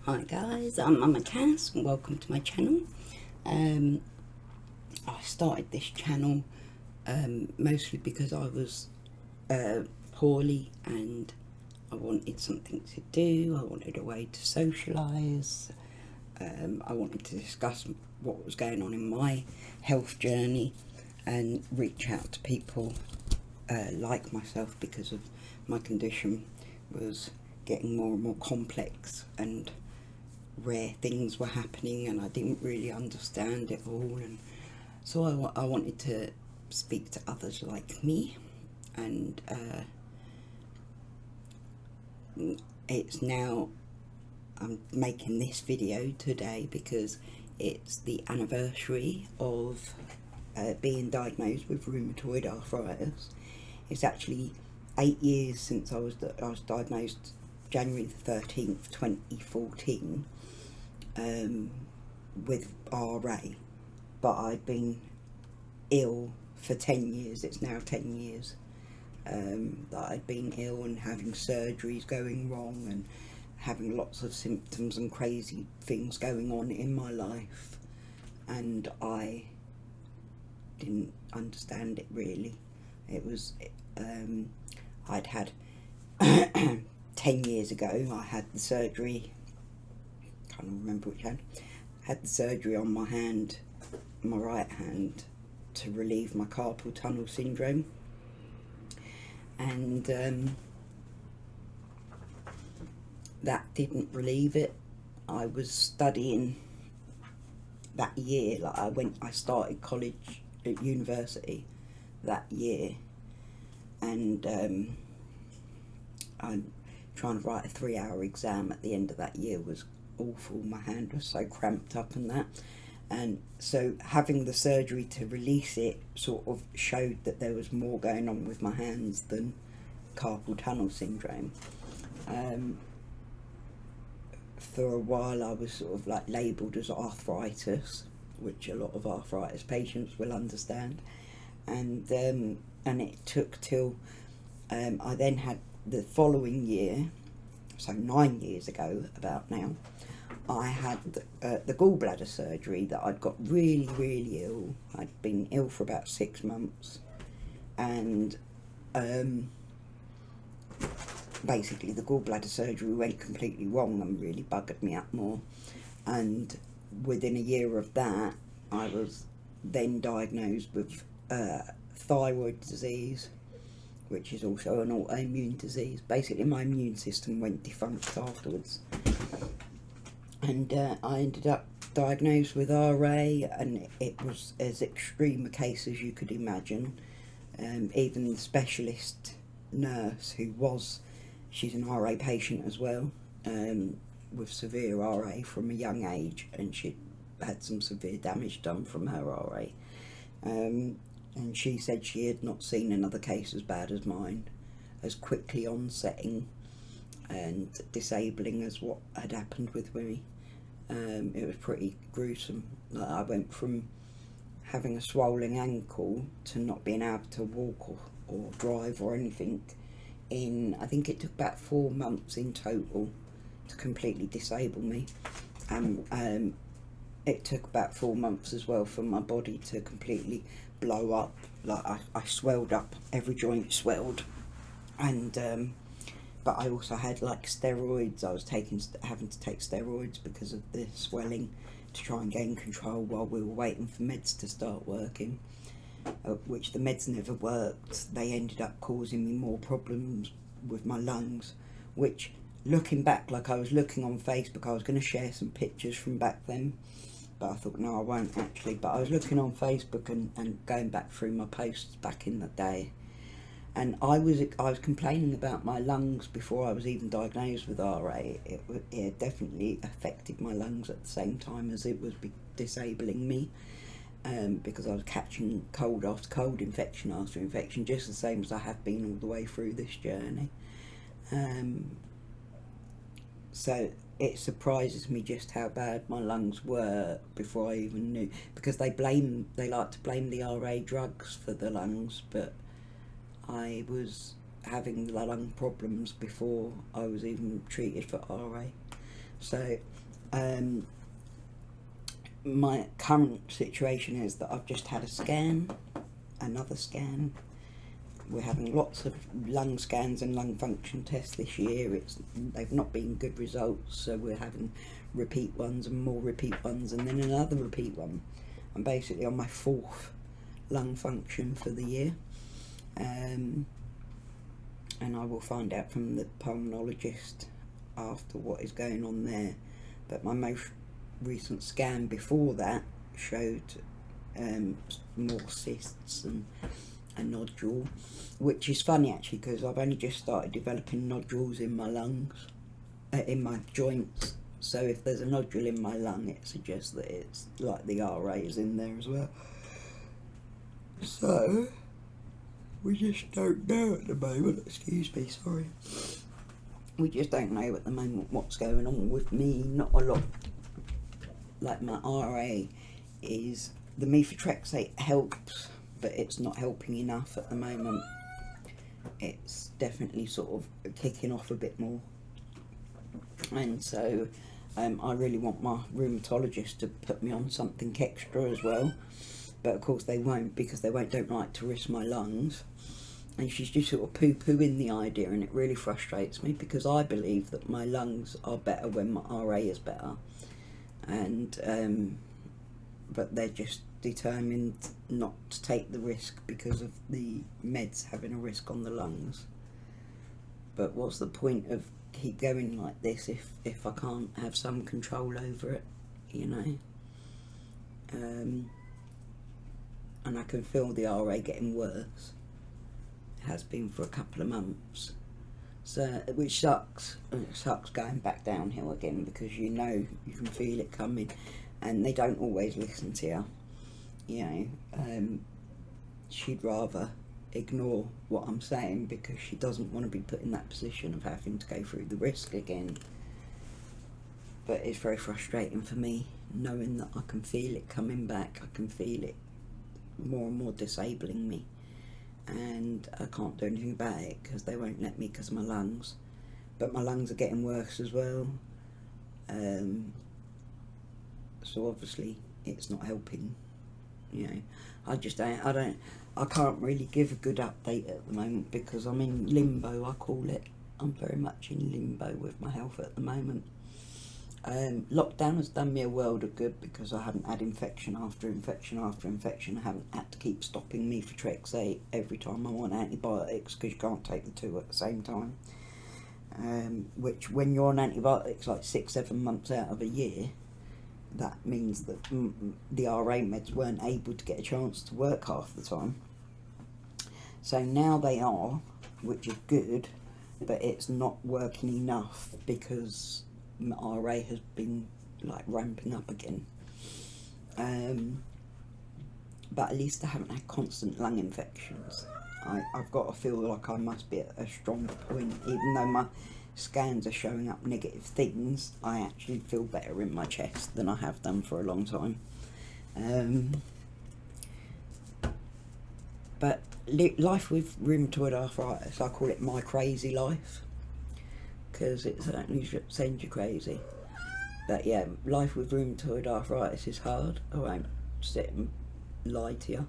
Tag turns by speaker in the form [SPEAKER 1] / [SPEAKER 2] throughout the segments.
[SPEAKER 1] Hi guys, I'm Mama Cass and welcome to my channel. I started this channel mostly because I was poorly and I wanted something to do. I wanted a way to socialise. I wanted to discuss what was going on in my health journey and reach out to people like myself, because of my condition was getting more and more complex and rare things were happening and I didn't really understand it all, and so I wanted to speak to others like me, and it's now I'm making this video today because it's the anniversary of being diagnosed with rheumatoid arthritis. It's actually 8 years since I was diagnosed, January the 13th 2014, with RA, but I'd been ill for 10 years. It's now 10 years that I'd been ill and having surgeries going wrong and having lots of symptoms and crazy things going on in my life, and I didn't understand it really. It was I'd had 10 years ago I had the surgery, can't remember which hand, had the surgery on my hand, my right hand, to relieve my carpal tunnel syndrome, and that didn't relieve it. I was studying that year, like I started college at university that year, and I'm trying to write a 3-hour exam at the end of that year was awful. My hand was so cramped up and that, and so having the surgery to release it sort of showed that there was more going on with my hands than carpal tunnel syndrome. For a while I was sort of like labelled as arthritis, which a lot of arthritis patients will understand, and it took till I then had the following year, so 9 years ago about now, I had the gallbladder surgery. That I'd got really ill. I'd been ill for about 6 months, and basically the gallbladder surgery went completely wrong and really buggered me up more, and within a year of that I was then diagnosed with thyroid disease, which is also an autoimmune disease. Basically my immune system went defunct afterwards, and I ended up diagnosed with RA, and it was as extreme a case as you could imagine. Even the specialist nurse she's an RA patient as well, with severe RA from a young age, and she had some severe damage done from her RA, and she said she had not seen another case as bad as mine, as quickly onsetting and disabling as what had happened with me. It was pretty gruesome. Like, I went from having a swollen ankle to not being able to walk or drive or anything in, I think it took about 4 months in total to completely disable me. It took about 4 months as well for my body to completely blow up. Like I swelled up, every joint swelled, and but I also had like steroids. I was having to take steroids because of the swelling to try and gain control while we were waiting for meds to start working, which the meds never worked. They ended up causing me more problems with my lungs, which, looking back, like I was looking on Facebook, I was going to share some pictures from back then, but I thought no, I won't actually. But I was looking on Facebook and going back through my posts back in the day, and I was complaining about my lungs before I was even diagnosed with RA. It definitely affected my lungs at the same time as it was disabling me, because I was catching cold after cold, infection after infection, just the same as I have been all the way through this journey. So it surprises me just how bad my lungs were before I even knew, because they like to blame the RA drugs for the lungs, but I was having lung problems before I was even treated for RA. So my current situation is that I've just had a scan, another scan. We're having lots of lung scans and lung function tests this year. They've not been good results, so we're having repeat ones and more repeat ones, and then another repeat one. I'm basically on my 4th lung function for the year, and I will find out from the pulmonologist after what is going on there. But my most recent scan before that showed more cysts and a nodule, which is funny actually, because I've only just started developing nodules in my lungs, in my joints. So if there's a nodule in my lung, it suggests that it's like the RA is in there as well. So we just don't know at the moment. Excuse me, sorry. We just don't know at the moment what's going on with me. Not a lot. Like my RA is, the methotrexate helps, but it's not helping enough at the moment. It's definitely sort of kicking off a bit more, and so I really want my rheumatologist to put me on something extra as well, but of course they won't, because they don't like to risk my lungs, and she's just sort of poo-pooing the idea, and it really frustrates me, because I believe that my lungs are better when my RA is better, and but they're just determined not to take the risk because of the meds having a risk on the lungs. But what's the point of keep going like this if I can't have some control over it, you know? And I can feel the RA getting worse. It has been for a couple of months, so, which sucks. It sucks going back downhill again, because you know you can feel it coming, and they don't always listen to you. You know, she'd rather ignore what I'm saying, because she doesn't want to be put in that position of having to go through the risk again. But it's very frustrating for me, knowing that I can feel it coming back. I can feel it more and more disabling me, and I can't do anything about it because they won't let me, because of my lungs. But my lungs are getting worse as well, so obviously it's not helping. You know, I can't really give a good update at the moment, because I'm in limbo, I call it. I'm very much in limbo with my health at the moment. Lockdown has done me a world of good, because I haven't had infection after infection after infection. I haven't had to keep stopping methotrexate every time I'm on antibiotics, because you can't take the two at the same time. Which, when you're on antibiotics like 6-7 months out of a year, that means that the RA meds weren't able to get a chance to work half the time. So now they are, which is good, but it's not working enough, because my RA has been like ramping up again. But at least I haven't had constant lung infections. I've got to feel like I must be at a strong point, even though my scans are showing up negative things. I actually feel better in my chest than I have done for a long time. But life with rheumatoid arthritis, I call it my crazy life, because it certainly sends you crazy. But yeah, life with rheumatoid arthritis is hard. I won't sit and lie to you.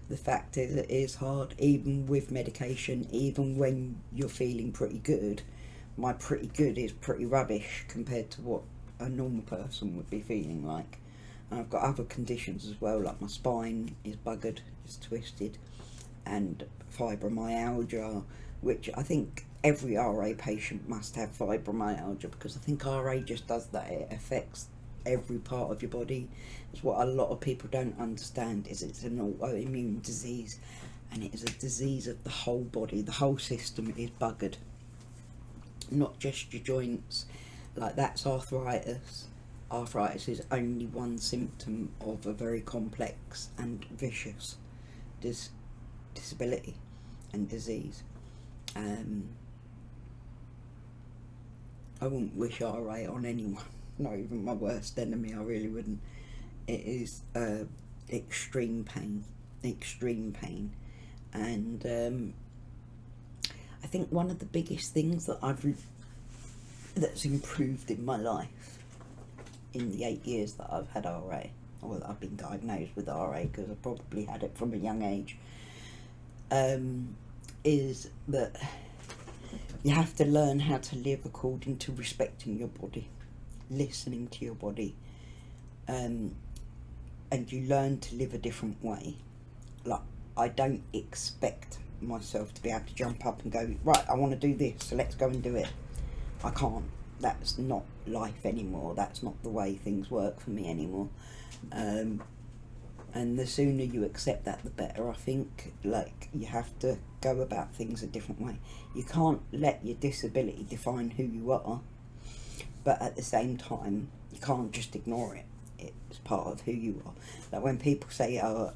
[SPEAKER 1] The fact is, it is hard, even with medication, even when you're feeling pretty good. My pretty good is pretty rubbish compared to what a normal person would be feeling like. And I've got other conditions as well, like my spine is buggered, it's twisted, and fibromyalgia, which I think every RA patient must have fibromyalgia, because I think RA just does that. It affects every part of your body. It's what a lot of people don't understand, is it's an autoimmune disease, and it is a disease of the whole body. The whole system is buggered, not just your joints. Like, that's arthritis. Arthritis is only one symptom of a very complex and vicious disability and disease. I wouldn't wish RA on anyone, not even my worst enemy. I really wouldn't. It is extreme pain, and I think one of the biggest things that I've that's improved in my life in the 8 years that I've had RA, or that I've been diagnosed with RA, because I probably had it from a young age, is that you have to learn how to live according to respecting your body, listening to your body, and you learn to live a different way. Like, I don't expect myself to be able to jump up and go, right, I want to do this, so let's go and do it. I can't. That's not life anymore. That's not the way things work for me anymore. And the sooner you accept that, the better, I think. Like, you have to go about things a different way. You can't let your disability define who you are, but at the same time, you can't just ignore it. It's part of who you are. Like, when people say, oh,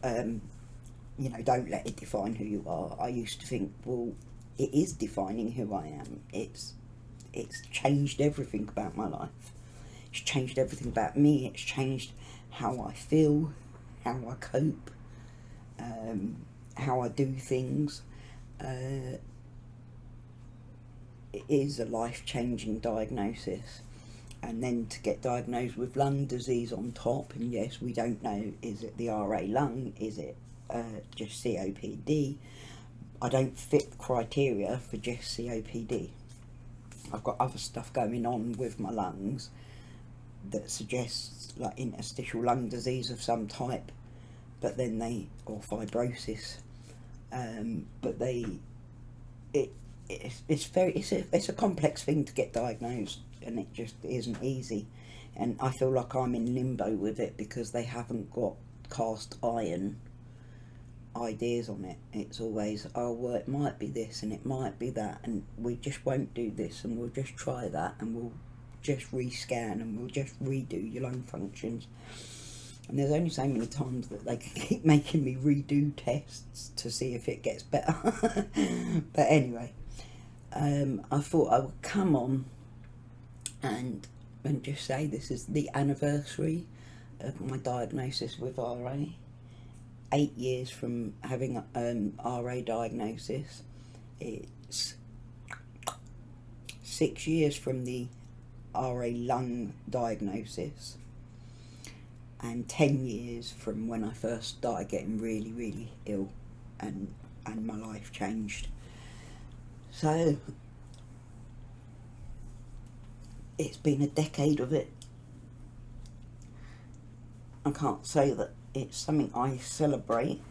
[SPEAKER 1] you know, don't let it define who you are, I used to think, well, it is defining who I am. It's changed everything about my life. It's changed everything about me. It's changed how I feel, how I cope, how I do things. It is a life-changing diagnosis. And then to get diagnosed with lung disease on top, and yes, we don't know, is it the RA lung, is it just COPD? I don't fit the criteria for just COPD. I've got other stuff going on with my lungs that suggests like interstitial lung disease of some type, but then or fibrosis, but it's a complex thing to get diagnosed, and it just isn't easy. And I feel like I'm in limbo with it because they haven't got cast iron ideas on it. It's always, oh well, it might be this and it might be that, and we just won't do this, and we'll just try that, and we'll just rescan, and we'll just redo your lung functions. And there's only so many times that they can keep making me redo tests to see if it gets better. But anyway, I thought I would come on and just say this is the anniversary of my diagnosis with RA. 8 years from having RA diagnosis. It's 6 years from the RA lung diagnosis, and 10 years from when I first started getting really, really ill, and my life changed. So it's been a decade of it. I can't say that it's something I celebrate,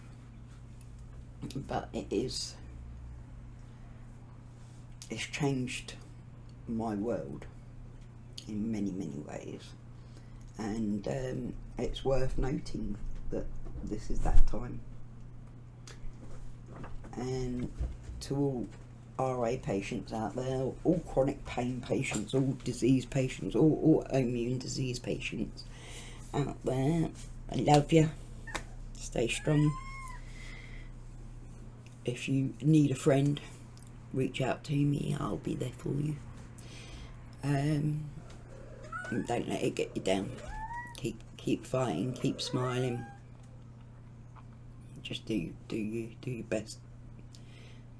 [SPEAKER 1] but it's changed my world in many, many ways, and it's worth noting that this is that time. And to all RA patients out there, all chronic pain patients, all disease patients, all autoimmune disease patients out there, I love you. Stay strong. If you need a friend, reach out to me. I'll be there for you. And don't let it get you down. Keep fighting. Keep smiling. Just do your best.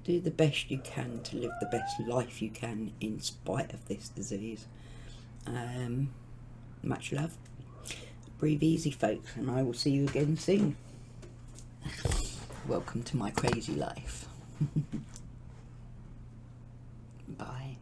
[SPEAKER 1] Do the best you can to live the best life you can in spite of this disease. Much love. Breathe easy, folks, and I will see you again soon. Welcome to my crazy life. Bye.